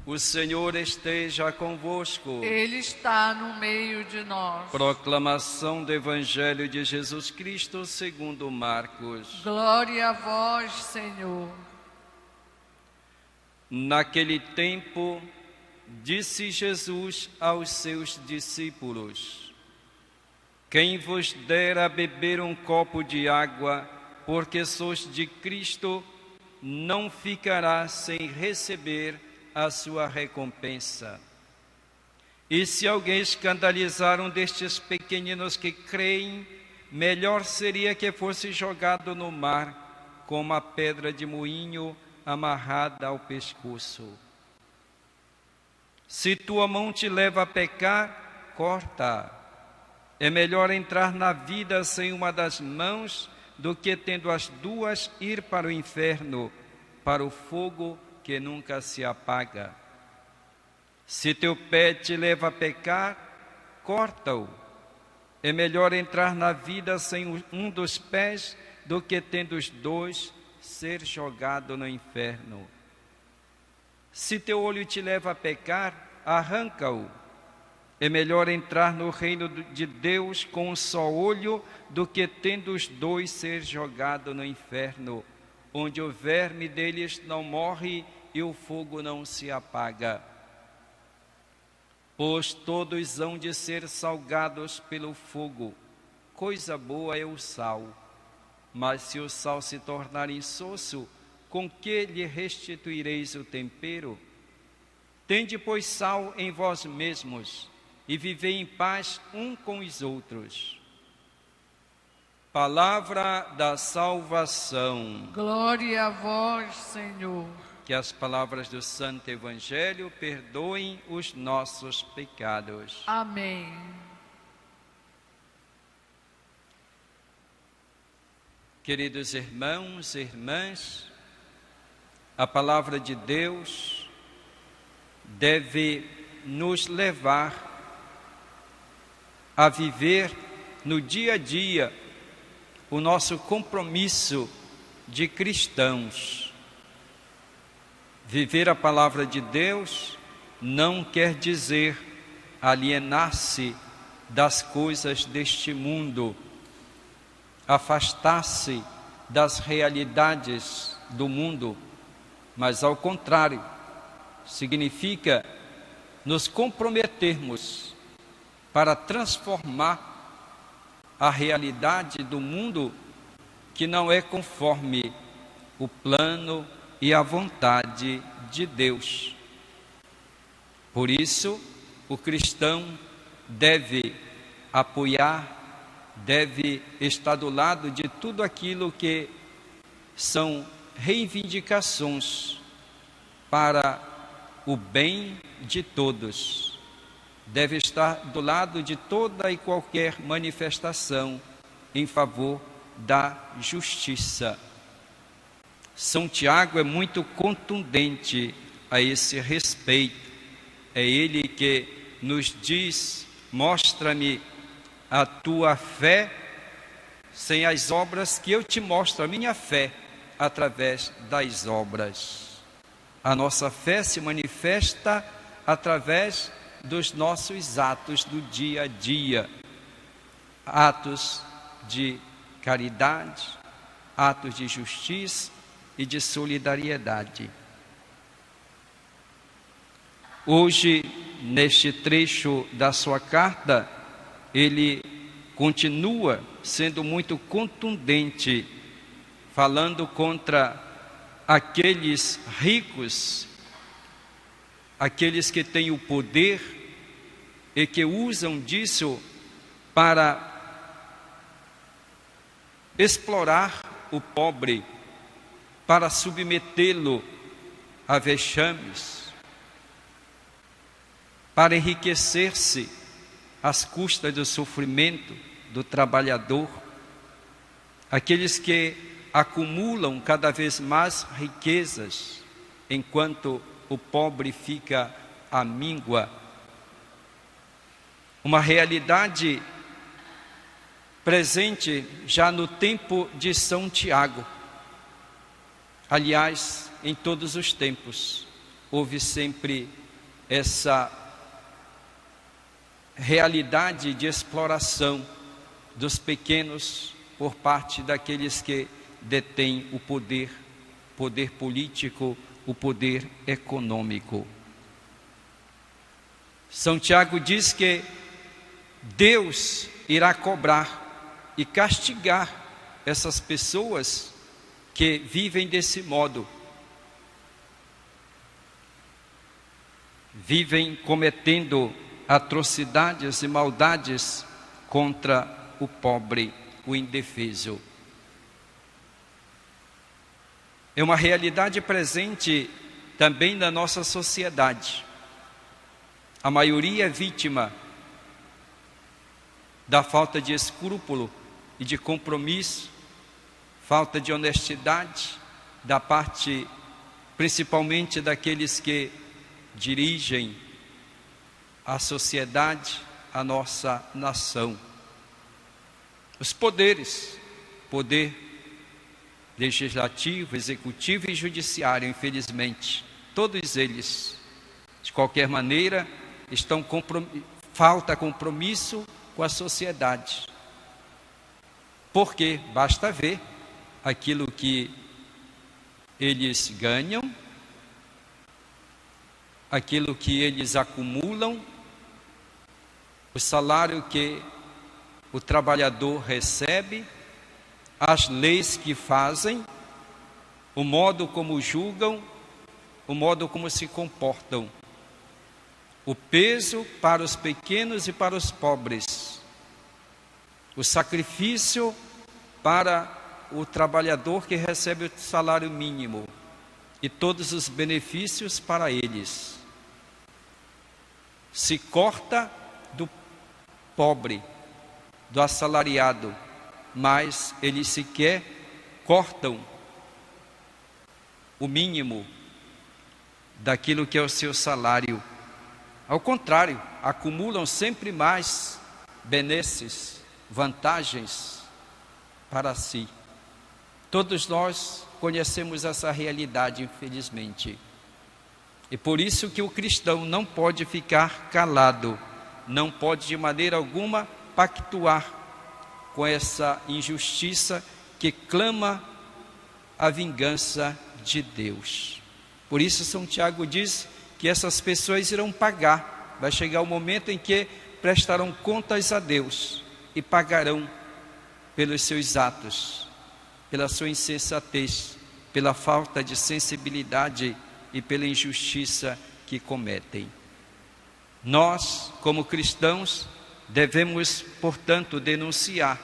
O Senhor esteja convosco. Ele está no meio de nós. Proclamação do Evangelho de Jesus Cristo segundo Marcos. Glória a vós, Senhor. Naquele tempo, disse Jesus aos seus discípulos: Quem vos der a beber um copo de água, porque sois de Cristo, não ficará sem receber a sua recompensa. E se alguém escandalizar um destes pequeninos que creem, melhor seria que fosse jogado no mar, como a pedra de moinho amarrada ao pescoço. Se tua mão te leva a pecar, corta. É melhor entrar na vida sem uma das mãos do que, tendo as duas, ir para o inferno, para o fogo que nunca se apaga. Se teu pé te leva a pecar, corta-o. É melhor entrar na vida sem um dos pés do que, tendo os dois, ser jogado no inferno. Se teu olho te leva a pecar, arranca-o. É melhor entrar no reino de Deus com um só olho do que, tendo os dois, ser jogado no inferno, onde o verme deles não morre e o fogo não se apaga. Pois todos hão de ser salgados pelo fogo. Coisa boa é o sal. Mas se o sal se tornar insosso, com que lhe restituireis o tempero? Tende, pois, sal em vós mesmos, e vivei em paz um com os outros. Palavra da salvação. Glória a vós, Senhor. Que as palavras do Santo Evangelho perdoem os nossos pecados. Amém. Queridos irmãos e irmãs, a palavra de Deus deve nos levar a viver no dia a dia o nosso compromisso de cristãos. Viver a palavra de Deus não quer dizer alienar-se das coisas deste mundo, afastar-se das realidades do mundo, mas ao contrário, significa nos comprometermos para transformar a realidade do mundo que não é conforme o plano e a vontade de Deus. Por isso, o cristão deve apoiar, deve estar do lado de tudo aquilo que são reivindicações para o bem de todos. Deve estar do lado de toda e qualquer manifestação em favor da justiça. São Tiago é muito contundente a esse respeito. É ele que nos diz: mostra-me a tua fé sem as obras, que eu te mostro a minha fé através das obras. A nossa fé se manifesta através dos nossos atos do dia a dia, atos de caridade, atos de justiça e de solidariedade. Hoje, neste trecho da sua carta, ele continua sendo muito contundente, falando contra aqueles ricos, aqueles que têm o poder e que usam disso para explorar o pobre, para submetê-lo a vexames, para enriquecer-se às custas do sofrimento do trabalhador, aqueles que acumulam cada vez mais riquezas, enquanto o pobre fica à míngua. Uma realidade presente já no tempo de São Tiago. Aliás, em todos os tempos, houve sempre essa realidade de exploração dos pequenos por parte daqueles que detêm o poder político, o poder econômico. São Tiago diz que Deus irá cobrar e castigar essas pessoas que vivem desse modo, vivem cometendo atrocidades e maldades contra o pobre, o indefeso. É uma realidade presente também na nossa sociedade. A maioria é vítima da falta de escrúpulo e de compromisso, falta de honestidade da parte, principalmente daqueles que dirigem a sociedade, a nossa nação. Os poderes, poder legislativo, executivo e judiciário, infelizmente, todos eles, de qualquer maneira, falta compromisso com a sociedade. Porque basta ver aquilo que eles ganham, aquilo que eles acumulam, o salário que o trabalhador recebe, as leis que fazem, o modo como julgam, o modo como se comportam, o peso para os pequenos e para os pobres, o sacrifício para o trabalhador que recebe o salário mínimo e todos os benefícios para eles. Se corta do pobre, do assalariado, mas eles sequer cortam o mínimo daquilo que é o seu salário. Ao contrário, acumulam sempre mais benesses, vantagens para si. Todos nós conhecemos essa realidade, infelizmente. E por isso que o cristão não pode ficar calado, não pode de maneira alguma pactuar com essa injustiça que clama a vingança de Deus. Por isso São Tiago diz que essas pessoas irão pagar. Vai chegar o momento em que prestarão contas a Deus e pagarão pelos seus atos, pela sua insensatez, pela falta de sensibilidade e pela injustiça que cometem. Nós, como cristãos, devemos, portanto, denunciar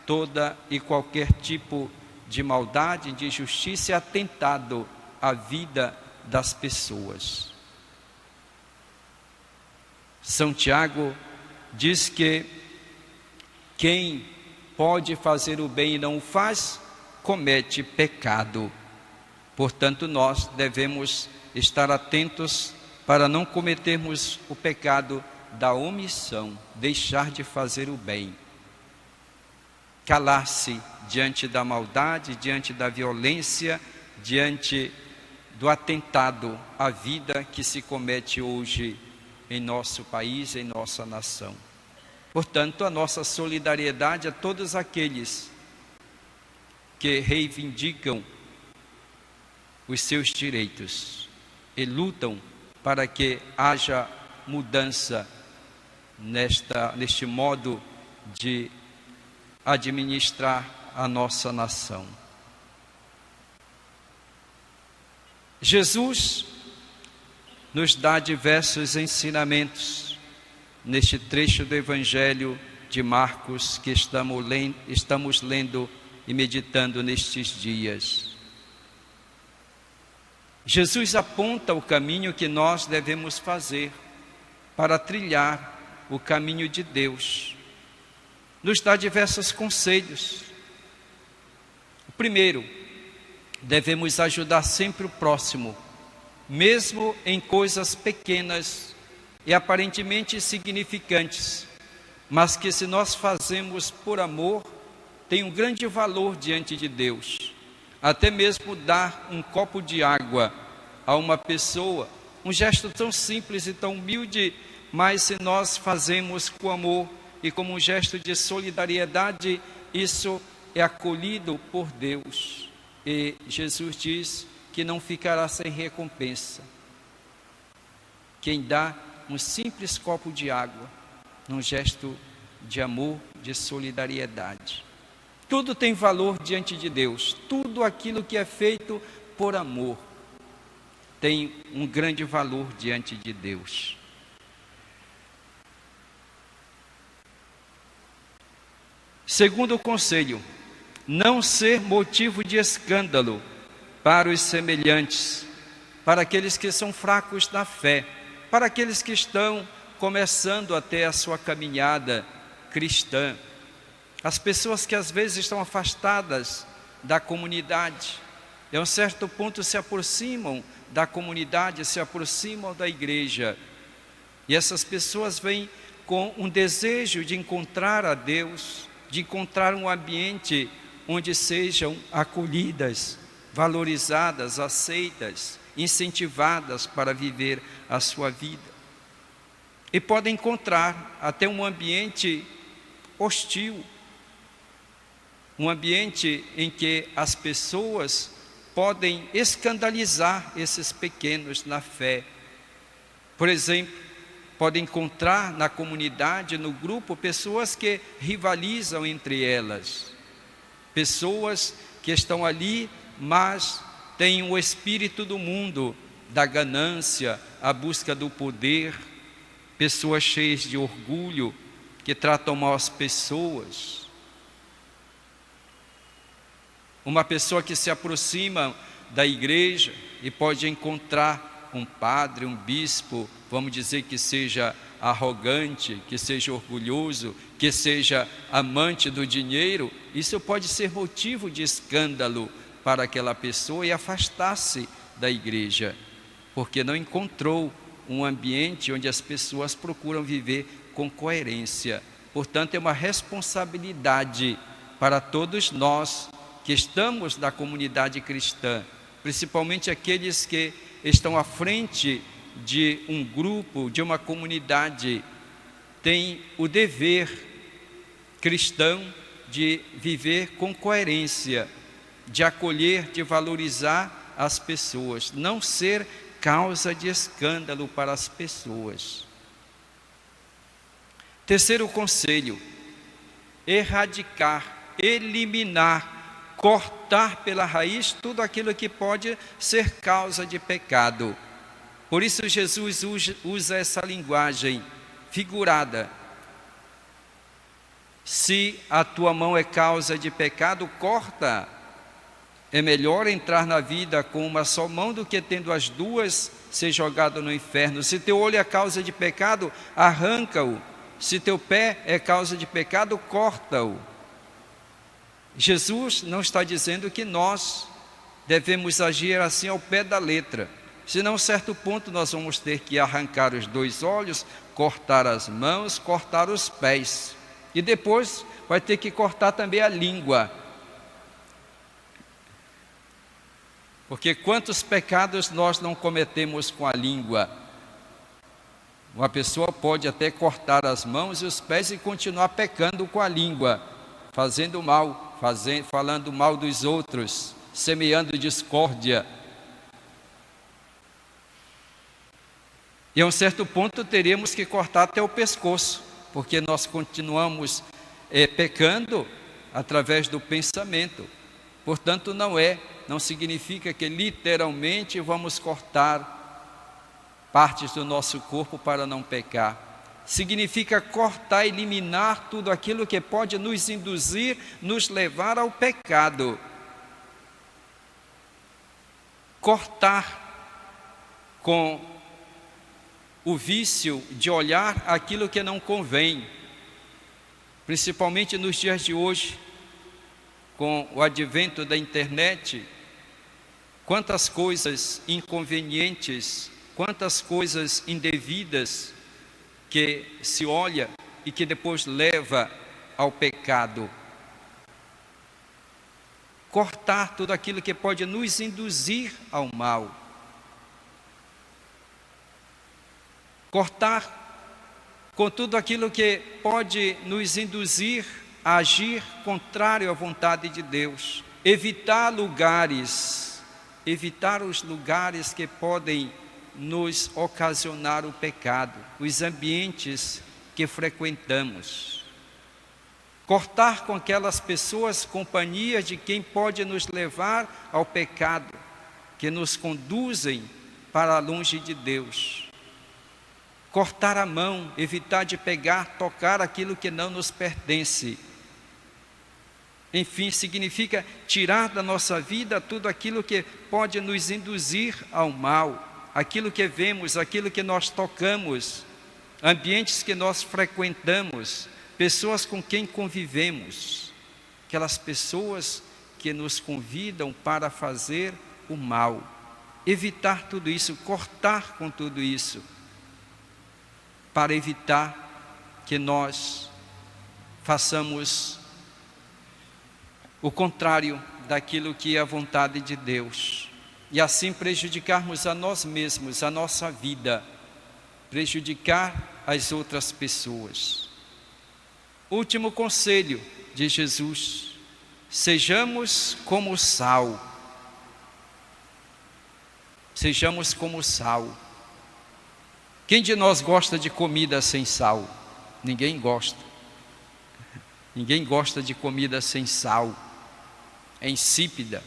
toda e qualquer tipo de maldade, de injustiça e atentado à vida das pessoas. São Tiago diz que quem pode fazer o bem e não o faz, comete pecado. Portanto, nós devemos estar atentos para não cometermos o pecado da omissão, deixar de fazer o bem, calar-se diante da maldade, diante da violência, diante do atentado à vida que se comete hoje em nosso país, em nossa nação. Portanto, a nossa solidariedade a todos aqueles que reivindicam os seus direitos e lutam para que haja mudança neste modo de administrar a nossa nação. Jesus nos dá diversos ensinamentos neste trecho do Evangelho de Marcos que estamos lendo e meditando nestes dias. Jesus aponta o caminho que nós devemos fazer para trilhar o caminho de Deus. Nos dá diversos conselhos. O primeiro, devemos ajudar sempre o próximo, mesmo em coisas pequenas e aparentemente insignificantes, mas que se nós fazemos por amor, tem um grande valor diante de Deus. Até mesmo dar um copo de água a uma pessoa Um gesto tão simples e tão humilde, mas se nós fazemos com amor e como um gesto de solidariedade, isso é acolhido por Deus. E Jesus diz que não ficará sem recompensa quem dá um simples copo de água, num gesto de amor, de solidariedade. Tudo tem valor diante de Deus, tudo aquilo que é feito por amor tem um grande valor diante de Deus. Segundo conselho, não ser motivo de escândalo para os semelhantes, para aqueles que são fracos na fé, para aqueles que estão começando até a sua caminhada cristã, as pessoas que às vezes estão afastadas da comunidade, e a um certo ponto se aproximam da comunidade, se aproximam da igreja, e essas pessoas vêm com um desejo de encontrar a Deus, de encontrar um ambiente onde sejam acolhidas, valorizadas, aceitas, incentivadas para viver a sua vida. E podem encontrar até um ambiente hostil, um ambiente em que as pessoas podem escandalizar esses pequenos na fé. Por exemplo, podem encontrar na comunidade, no grupo, pessoas que rivalizam entre elas, pessoas que estão ali, mas têm o espírito do mundo, da ganância, a busca do poder, pessoas cheias de orgulho, que tratam mal as pessoas. Uma pessoa que se aproxima da igreja e pode encontrar um padre, um bispo, vamos dizer que seja arrogante, que seja orgulhoso, que seja amante do dinheiro, isso pode ser motivo de escândalo para aquela pessoa e afastar-se da igreja, porque não encontrou um ambiente onde as pessoas procuram viver com coerência. Portanto, é uma responsabilidade para todos nós que estamos na comunidade cristã, principalmente aqueles que estão à frente de um grupo, de uma comunidade, têm o dever cristão de viver com coerência, de acolher, de valorizar as pessoas, não ser causa de escândalo para as pessoas. Terceiro conselho, erradicar, eliminar, cortar pela raiz tudo aquilo que pode ser causa de pecado. Por isso Jesus usa essa linguagem figurada. Se a tua mão é causa de pecado, corta. É melhor entrar na vida com uma só mão do que tendo as duas ser jogado no inferno. Se teu olho é causa de pecado, arranca-o. Se teu pé é causa de pecado, corta-o. Jesus não está dizendo que nós devemos agir assim ao pé da letra. Senão, a um certo ponto, nós vamos ter que arrancar os 2 olhos, cortar as mãos, cortar os pés. E depois vai ter que cortar também a língua. Porque quantos pecados nós não cometemos com a língua? Uma pessoa pode até cortar as mãos e os pés e continuar pecando com a língua, fazendo mal, falando mal dos outros, semeando discórdia. E a um certo ponto teremos que cortar até o pescoço, porque nós continuamos pecando através do pensamento. Portanto, não significa que literalmente vamos cortar partes do nosso corpo para não pecar. Significa cortar, eliminar tudo aquilo que pode nos induzir, nos levar ao pecado. Cortar com o vício de olhar aquilo que não convém, principalmente nos dias de hoje, com o advento da internet, quantas coisas inconvenientes, quantas coisas indevidas que se olha e que depois leva ao pecado. Cortar tudo aquilo que pode nos induzir ao mal. cortar com tudo aquilo que pode nos induzir a agir contrário à vontade de Deus, evitar os lugares que podem nos ocasionar o pecado, os ambientes que frequentamos, cortar com aquelas pessoas, companhias de quem pode nos levar ao pecado, que nos conduzem para longe de Deus. Cortar a mão, evitar de pegar, tocar aquilo que não nos pertence. Enfim, significa tirar da nossa vida tudo aquilo que pode nos induzir ao mal, aquilo que vemos, aquilo que nós tocamos, ambientes que nós frequentamos, pessoas com quem convivemos, aquelas pessoas que nos convidam para fazer o mal. Evitar tudo isso, cortar com tudo isso, para evitar que nós façamos o contrário daquilo que é a vontade de Deus, e assim prejudicarmos a nós mesmos, a nossa vida, prejudicar as outras pessoas. Último conselho de Jesus: sejamos como sal. Sejamos como sal. Quem de nós gosta de comida sem sal? Ninguém gosta. Ninguém gosta de comida sem sal. É insípida.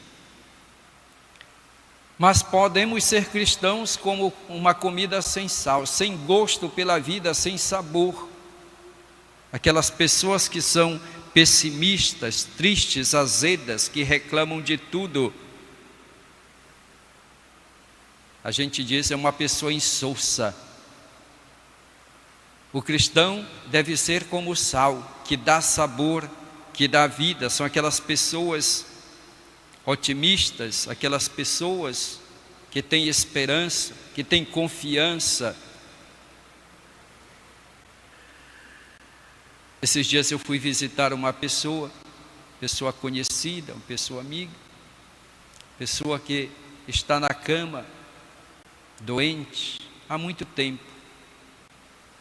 Mas podemos ser cristãos como uma comida sem sal, sem gosto pela vida, sem sabor. Aquelas pessoas que são pessimistas, tristes, azedas, que reclamam de tudo. A gente diz, é uma pessoa insossa. O cristão deve ser como o sal, que dá sabor, que dá vida. São aquelas pessoas otimistas, aquelas pessoas que têm esperança, que têm confiança. Esses dias eu fui visitar uma pessoa conhecida, uma pessoa amiga, pessoa que está na cama, doente, há muito tempo,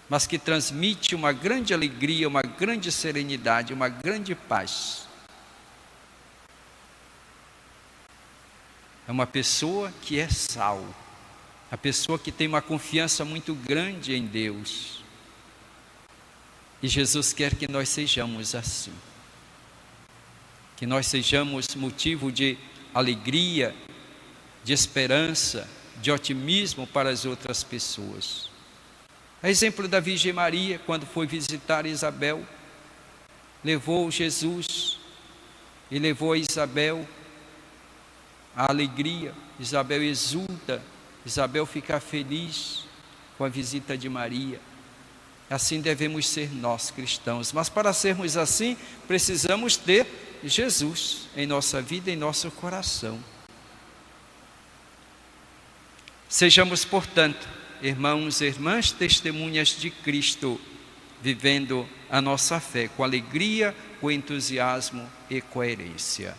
mas que transmite uma grande alegria, uma grande serenidade, uma grande paz. É uma pessoa que é sal, a pessoa que tem uma confiança muito grande em Deus. E Jesus quer que nós sejamos assim, que nós sejamos motivo de alegria, de esperança, de otimismo para as outras pessoas. A exemplo da Virgem Maria, quando foi visitar Isabel, levou Jesus e levou a Isabel a alegria. Isabel exulta, Isabel fica feliz com a visita de Maria. Assim devemos ser nós cristãos, mas para sermos assim, precisamos ter Jesus em nossa vida, em nosso coração. Sejamos, portanto, irmãos e irmãs, testemunhas de Cristo, vivendo a nossa fé com alegria, com entusiasmo e coerência.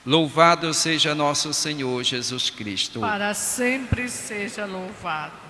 Louvado seja nosso Senhor Jesus Cristo. Para sempre seja louvado.